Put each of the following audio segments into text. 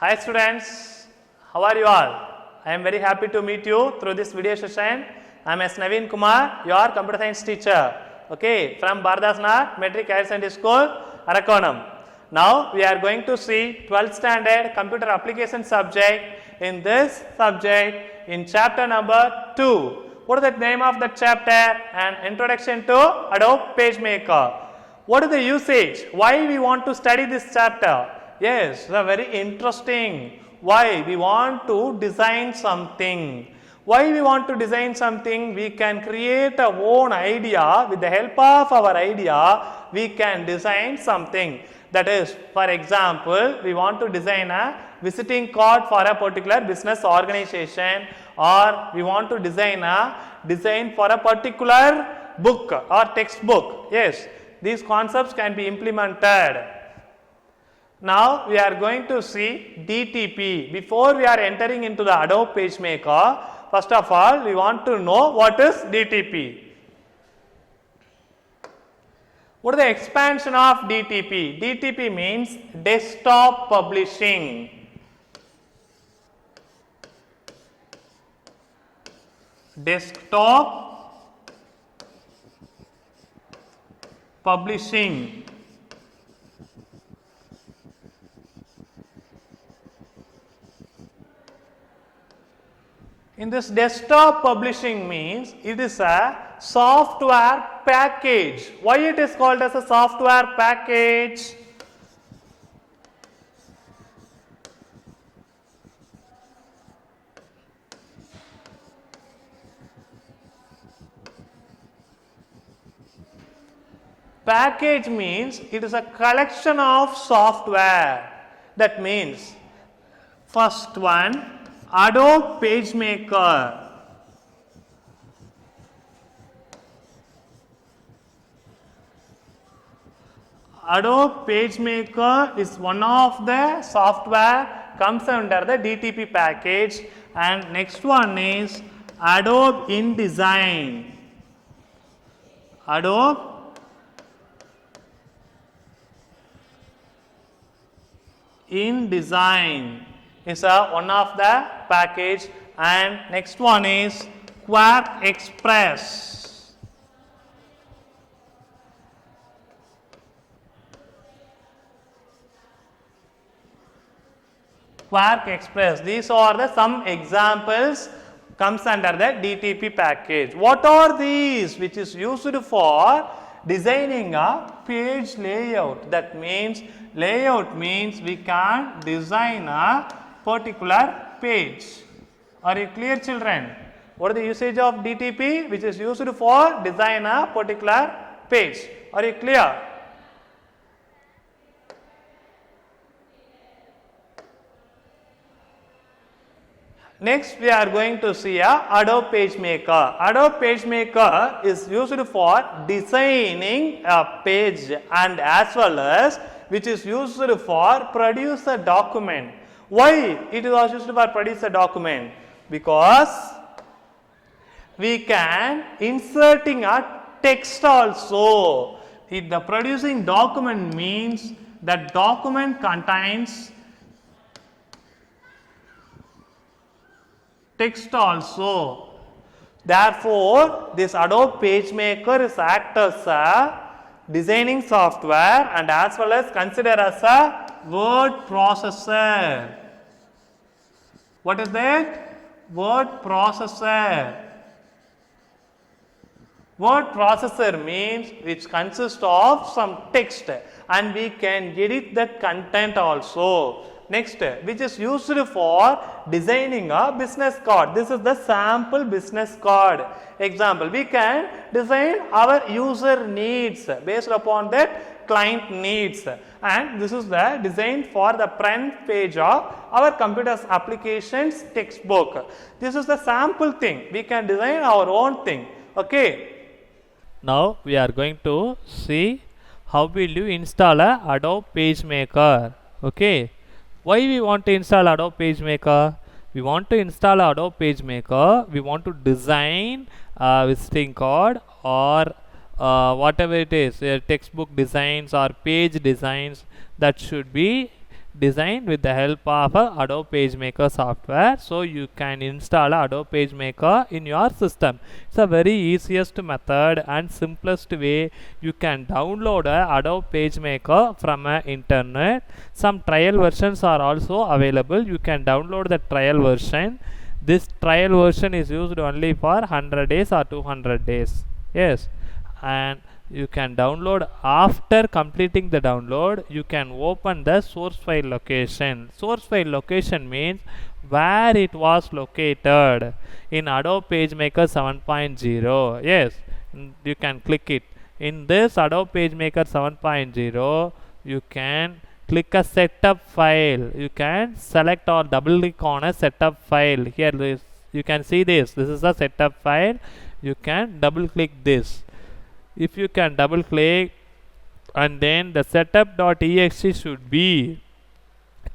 Hi students, how are you all? I am very happy to meet you through this video session. I am S. Naveen Kumar, your computer science teacher, okay, from Bardasnath Metric Higher Secondary School, Arakonam. Now we are going to see 12th standard computer application subject. In this subject, in chapter number 2. What is the name of the chapter? An introduction to Adobe PageMaker. What is the usage? Why we want to study this chapter? Yes, they are very interesting. Why? We want to design something. Why we want to design something? We can create our own idea. With the help of our idea, we can design something. That is, for example, we want to design a visiting card for a particular business organization, or we want to design for a particular book or textbook. Yes, these concepts can be implemented. Now we are going to see DTP. Before we are entering into the Adobe PageMaker, first of all we want to know what is DTP. What is the expansion of DTP? DTP means desktop publishing. Desktop publishing. In this desktop publishing means it is a software package. Why it is called as a software package? Package means it is a collection of software. That means first one, Adobe PageMaker. Adobe PageMaker is one of the software comes under the DTP package, and next one is Adobe InDesign. Adobe InDesign is one of the package, and next one is Quark Express. Quark Express. These are the some examples comes under the DTP package. What are these? Which is used for designing a page layout. That means layout means we can design a particular page. Are you clear, children? What is the usage of DTP? Which is used for design a particular page. Are you clear? Next we are going to see Adobe PageMaker. Adobe PageMaker is used for designing a page, and as well as which is used for produce a document. Why it is also used for produce a document? Because we can inserting a text also. The producing document means that document contains text also. Therefore, this Adobe PageMaker is act as a designing software and as well as consider as a word processor. What is that? Word processor. Word processor means which consists of some text, and we can edit that content also. Next, which is used for designing a business card. This is the sample business card. Example, we can design our user needs based upon that client needs, and this is the design for the front page of our computer applications textbook. This is the sample thing. We can design our own thing. Okay. Now we are going to see how will you install a Adobe PageMaker. Okay. Why we want to install Adobe PageMaker? We want to install Adobe PageMaker. We want to design a visiting card or whatever it is, textbook designs or page designs that should be designed with the help of Adobe PageMaker software. So you can install Adobe PageMaker in your system. It's a very easiest method and simplest way. You can download Adobe PageMaker from internet. Some trial versions are also available. You can download the trial version. This trial version is used only for 100 days or 200 days. Yes, and you can download. After completing the download, you can open the source file location. Source file location means where it was located in Adobe PageMaker 7.0. Yes, you can click it. In this Adobe PageMaker 7.0, you can click a setup file. You can select or double click on a setup file. Here you can see this is a setup file. You can double click this. If you can double click, and then the setup.exe should be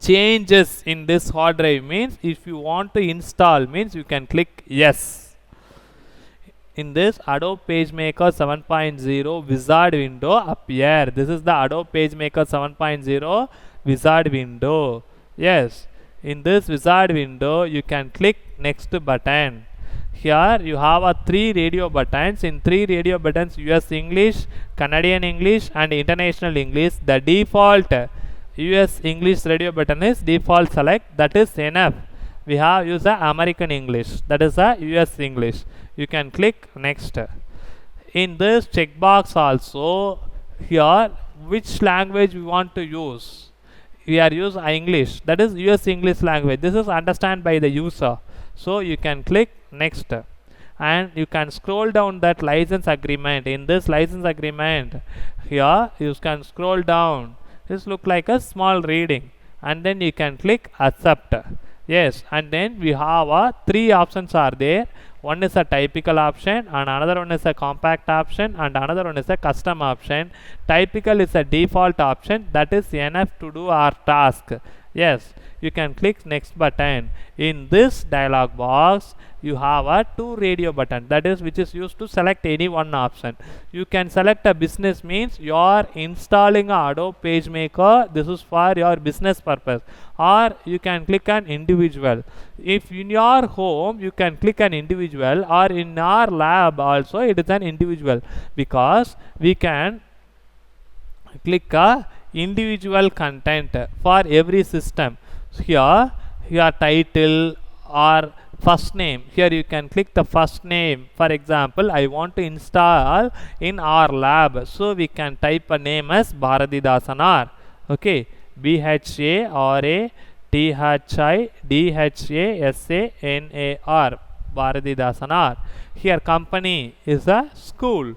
changes in this hard drive, means if you want to install, means you can click yes. In this Adobe PageMaker 7.0 wizard window appear. This is the Adobe PageMaker 7.0 wizard window. Yes, in this wizard window you can click next button. Here you have 3 radio buttons. In 3 radio buttons, US English, Canadian English and International English. The default US English radio button is default select. That is enough. We have used the American English. That is the US English. You can click next. In this checkbox also, here which language we want to use. We are use English. That is US English language. This is understand by the user. So you can click next, and you can scroll down that license agreement. In this license agreement, here you can scroll down. This look like a small reading, and then you can click accept. Yes, and then we have 3 options are there. One is a typical option, and another one is a compact option, and another one is a custom option. Typical is a default option. That is enough to do our task. Yes, you can click next button. In this dialog box, you have 2 radio button, that is which is used to select any one option. You can select a business, means you are installing a Adobe PageMaker. This is for your business purpose. Or you can click an individual. If in your home you can click an individual, or in our lab also it is an individual, because we can click a individual content for every system. Here your title or first name, here you can click the first name. For example, I want to install in our lab, so we can type a name as Bharathidasan R. Okay, BHARATHIDHASANAR, Bharathidasan R. Here company is a school,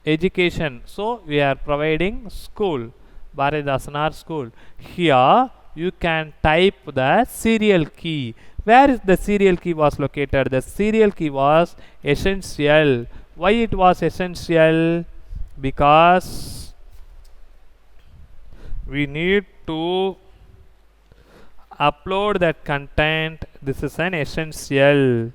education, so we are providing school, Bharathidasan R school. Here you can type the serial key. Where is the serial key was located? The serial key was essential. Why it was essential? Because we need to upload that content. This is an essential.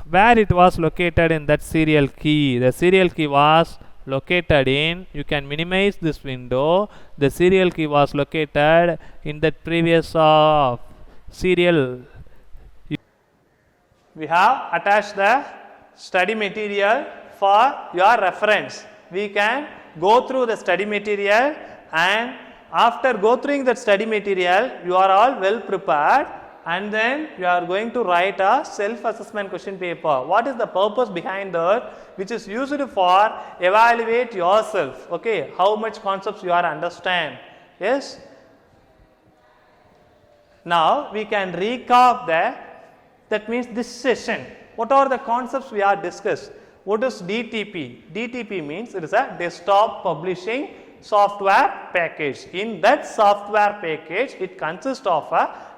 Where it was located in that serial key? The serial key was located in, you can minimize this window. The serial key was located in that previous serial. We have attached the study material for your reference. We can go through the study material, and after go through the study material, you are all well prepared, and then you are going to write a self-assessment question paper. What is the purpose behind that? Which is used for evaluate yourself. Okay, how much concepts you are understand. Yes. Now we can recap that means this session. What are the concepts we are discussed? What is DTP? DTP means it is a desktop publishing software package. In that software package, it consists of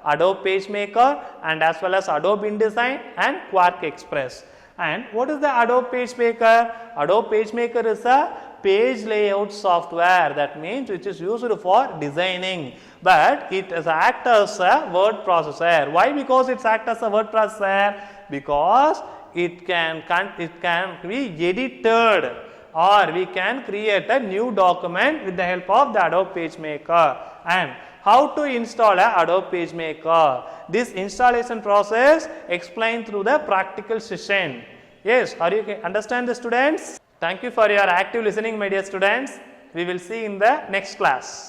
Adobe PageMaker and as well as Adobe InDesign and Quark Express. And what is the Adobe PageMaker? Adobe PageMaker is a page layout software, that means which is used for designing, but it is act as a word processor. Why? Because it acts as a word processor, because it can be edited or we can create a new document with the help of the Adobe PageMaker. And how to install a Adobe PageMaker? This installation process explained through the practical session. Yes, are you understand the students? Thank you for your active listening, my dear students. We will see in the next class.